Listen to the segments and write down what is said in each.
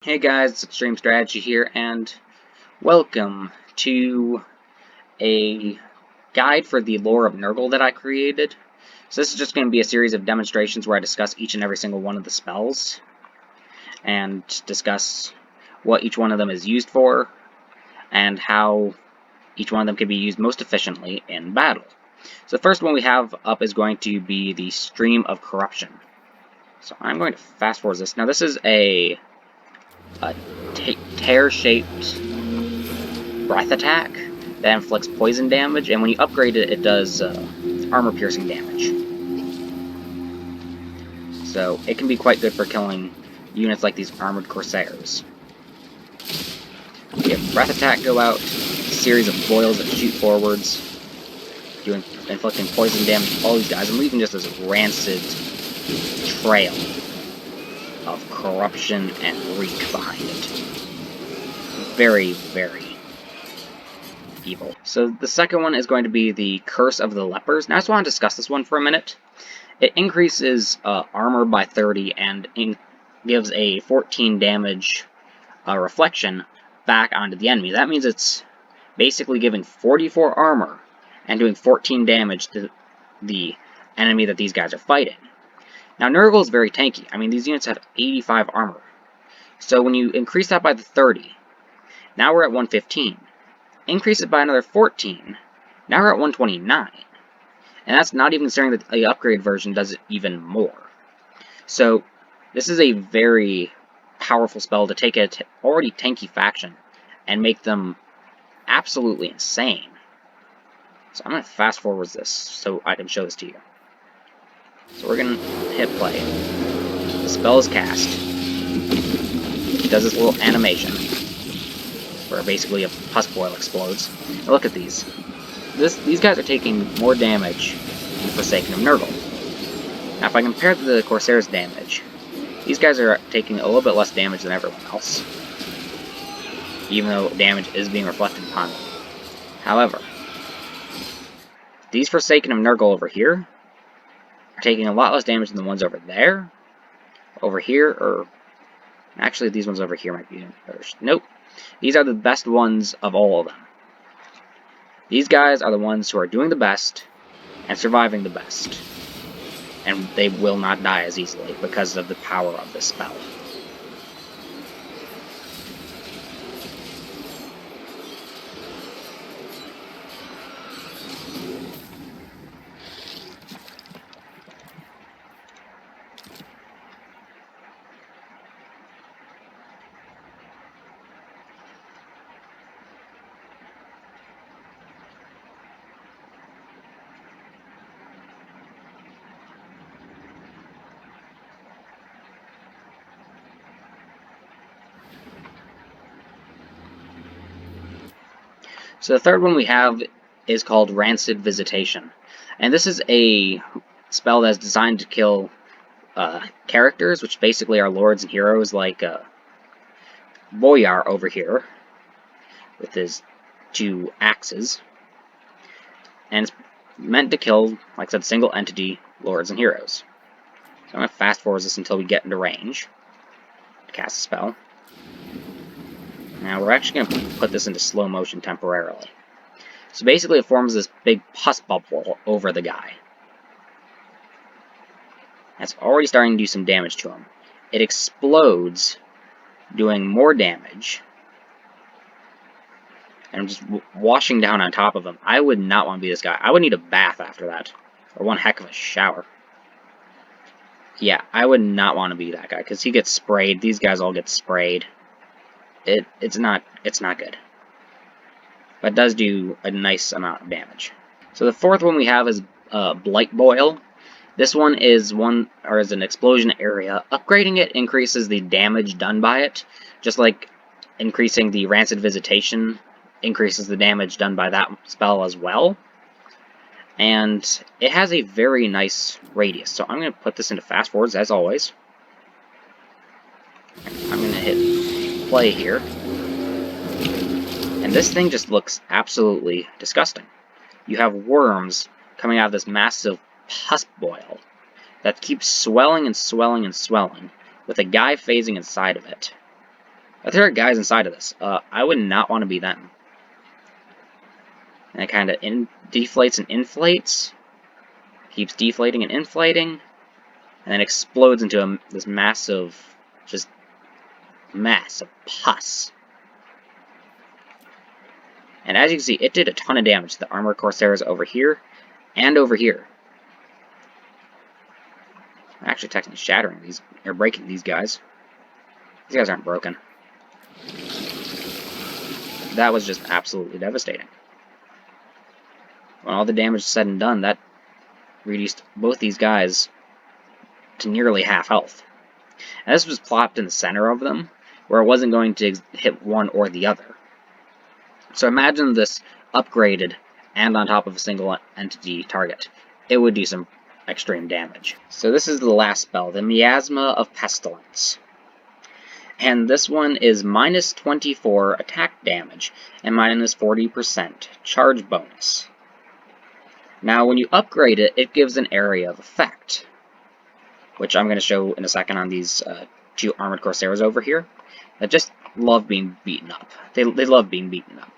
Hey guys, it's Extreme Strategy here, and welcome to a guide for the Lore of Nurgle that I created. So this is just going to be a series of demonstrations where I discuss each and every single one of the spells, and discuss what each one of them is used for, and how each one of them can be used most efficiently in battle. So the first one we have up is going to be the Stream of Corruption. So I'm going to fast forward this. Now this is a tear-shaped breath attack that inflicts poison damage, and when you upgrade it, it does armor-piercing damage. So it can be quite good for killing units like these armored corsairs. We have breath attack go out, a series of boils that shoot forwards, inflicting poison damage to all these guys, and leaving just this rancid trail of corruption and reek behind it. Very, very evil. So the second one is going to be the Curse of the Lepers. Now I just want to discuss this one for a minute. It increases armor by 30 and gives a 14 damage reflection back onto the enemy. That means it's basically giving 44 armor and doing 14 damage to the enemy that these guys are fighting. Now Nurgle is very tanky. I mean, these units have 85 armor. So when you increase that by the 30, now we're at 115. Increase it by another 14, now we're at 129. And that's not even considering that the upgrade version does it even more. So this is a very powerful spell to take an already tanky faction and make them absolutely insane. So I'm going to fast forward this so I can show this to you. So we're going to hit play. The spell is cast. It does this little animation where basically a pus boil explodes. Now look at these. These guys are taking more damage than the Forsaken of Nurgle. Now if I compare to the Corsair's damage, these guys are taking a little bit less damage than everyone else, even though damage is being reflected upon them. However, these Forsaken of Nurgle over here are taking a lot less damage than the ones over there, over here, or actually these ones over here might be better. Nope. These are the best ones of all of them. These guys are the ones who are doing the best and surviving the best. And they will not die as easily because of the power of this spell. So the third one we have is called Rancid Visitation. And this is a spell that's designed to kill characters, which basically are lords and heroes, like Boyar over here, with his two axes. And it's meant to kill, like I said, single entity lords and heroes. So I'm going to fast forward this until we get into range to cast a spell. Now we're actually going to put this into slow motion temporarily. So basically it forms this big pus bubble over the guy. That's already starting to do some damage to him. It explodes, doing more damage. And I'm just washing down on top of him. I would not want to be this guy. I would need a bath after that. Or one heck of a shower. Yeah, I would not want to be that guy, because he gets sprayed. These guys all get sprayed. It's not good. But it does do a nice amount of damage. So the fourth one we have is Blight Boil. This one is an explosion area. Upgrading it increases the damage done by it, just like increasing the Rancid Visitation increases the damage done by that spell as well. And it has a very nice radius. So I'm going to put this into fast forwards as always. I'm going to hit play here. And this thing just looks absolutely disgusting. You have worms coming out of this massive pus boil that keeps swelling and swelling and swelling, with a guy phasing inside of it. But there are guys inside of this. I would not want to be them. And it kind of deflates and inflates. Keeps deflating and inflating. And then explodes into this massive, just mass of pus. And as you can see, it did a ton of damage to the armored corsairs over here and over here. I'm actually technically shattering these, or breaking these guys. These guys aren't broken. That was just absolutely devastating. When all the damage is said and done, that reduced both these guys to nearly half health. And this was plopped in the center of them, where it wasn't going to hit one or the other. So imagine this upgraded and on top of a single entity target. It would do some extreme damage. So this is the last spell, the Miasma of Pestilence. And this one is minus 24 attack damage and minus 40% charge bonus. Now when you upgrade it, it gives an area of effect, which I'm going to show in a second on these two armored corsairs over here that just love being beaten up. They love being beaten up.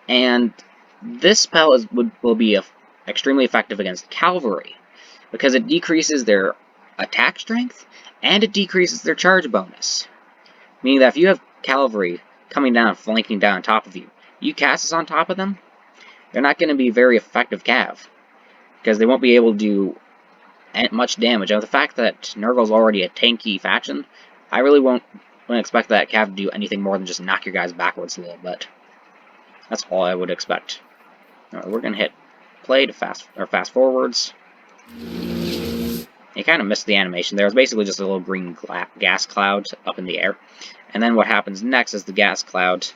And this spell will be extremely effective against cavalry, because it decreases their attack strength and it decreases their charge bonus. Meaning that if you have cavalry coming down, flanking down on top of you, you cast this on top of them, they're not going to be very effective cav, because they won't be able to do much damage. Now, the fact that Nurgle's already a tanky faction, I really wouldn't expect that cav to do anything more than just knock your guys backwards a little bit. That's all I would expect. Alright, we're gonna hit play to fast forwards. You kind of missed the animation there. It's basically just a little green gas cloud up in the air. And then what happens next is the gas cloud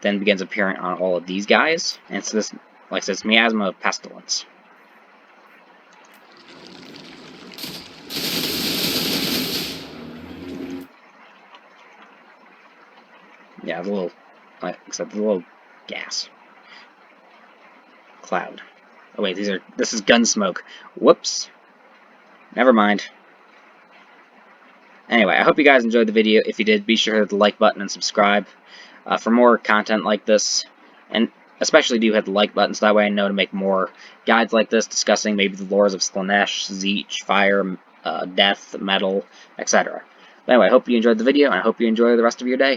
then begins appearing on all of these guys. And so this, like I said, it's Miasma of Pestilence. Yeah, the little, like I said, the little gas cloud. Oh wait, this is gun smoke. Whoops. Never mind. Anyway, I hope you guys enjoyed the video. If you did, be sure to hit the like button and subscribe for more content like this. And especially do hit the like button so that way I know to make more guides like this discussing maybe the lores of Slaanesh, Zeech, Fire, Death, Metal, etc. But anyway, I hope you enjoyed the video, and I hope you enjoy the rest of your day.